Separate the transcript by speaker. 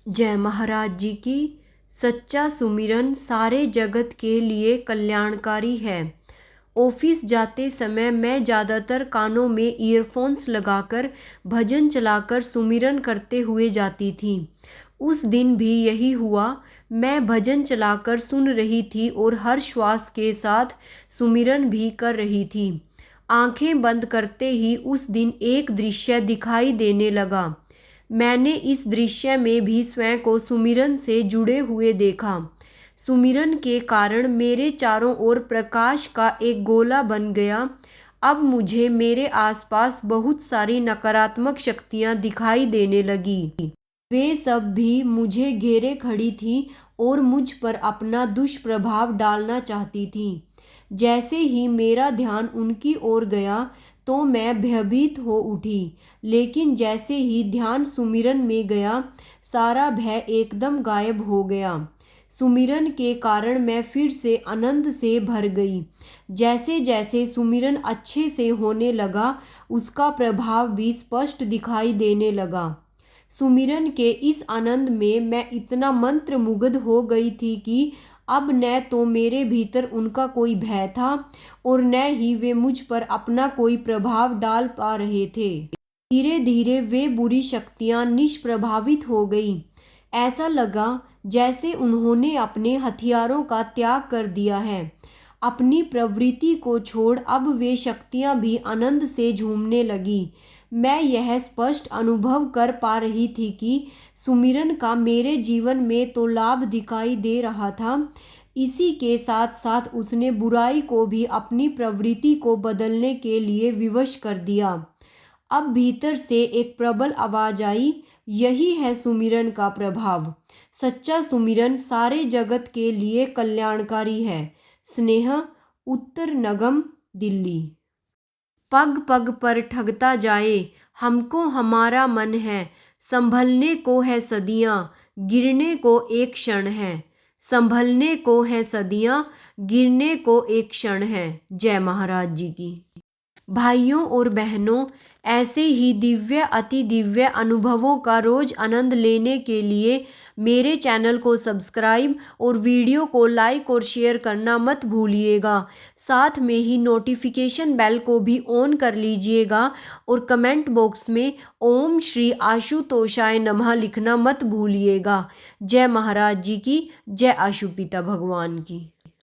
Speaker 1: जय महाराज जी की। सच्चा सुमिरन सारे जगत के लिए कल्याणकारी है। ऑफिस जाते समय मैं ज़्यादातर कानों में ईयरफोन्स लगाकर भजन चलाकर सुमिरन करते हुए जाती थी। उस दिन भी यही हुआ। मैं भजन चलाकर सुन रही थी और हर श्वास के साथ सुमिरन भी कर रही थी। आंखें बंद करते ही उस दिन एक दृश्य दिखाई देने लगा। मैंने इस दृश्य में भी स्वयं को सुमिरन से जुड़े हुए देखा। सुमिरन के कारण मेरे चारों ओर प्रकाश का एक गोला बन गया। अब मुझे मेरे आसपास बहुत सारी नकारात्मक शक्तियां दिखाई देने लगी। वे सब भी मुझे घेरे खड़ी थी और मुझ पर अपना दुष्प्रभाव डालना चाहती थी। जैसे ही मेरा ध्यान उनकी ओर गया तो मैं भयभीत हो उठी, लेकिन जैसे ही ध्यान सुमिरन में गया सारा भय एकदम गायब हो गया। सुमिरन के कारण मैं फिर से आनंद से भर गई। जैसे जैसे सुमिरन अच्छे से होने लगा उसका प्रभाव भी स्पष्ट दिखाई देने लगा। सुमिरन के इस आनंद में मैं इतना मंत्रमुग्ध हो गई थी कि अब न तो मेरे भीतर उनका कोई भय था और न ही वे मुझ पर अपना कोई प्रभाव डाल पा रहे थे। धीरे धीरे वे बुरी शक्तियां निष्प्रभावित हो गईं। ऐसा लगा जैसे उन्होंने अपने हथियारों का त्याग कर दिया है। अपनी प्रवृत्ति को छोड़ अब वे शक्तियां भी आनंद से झूमने लगी। मैं यह स्पष्ट अनुभव कर पा रही थी कि सुमिरन का मेरे जीवन में तो लाभ दिखाई दे रहा था, इसी के साथ साथ उसने बुराई को भी अपनी प्रवृत्ति को बदलने के लिए विवश कर दिया। अब भीतर से एक प्रबल आवाज आई, यही है सुमिरन का प्रभाव। सच्चा सुमिरन सारे जगत के लिए कल्याणकारी है। स्नेह, उत्तर नगम, दिल्ली। पग पग पर ठगता जाए हमको हमारा मन है, संभलने को है सदियां, गिरने को एक क्षण है। संभलने को है सदियां, गिरने को एक क्षण है। जय महाराज जी की। भाइयों और बहनों, ऐसे ही दिव्य अति दिव्य अनुभवों का रोज आनंद लेने के लिए मेरे चैनल को सब्सक्राइब और वीडियो को लाइक और शेयर करना मत भूलिएगा। साथ में ही नोटिफिकेशन बेल को भी ऑन कर लीजिएगा और कमेंट बॉक्स में ओम श्री आशुतोषाय नमः लिखना मत भूलिएगा। जय महाराज जी की। जय आशुपिता भगवान की।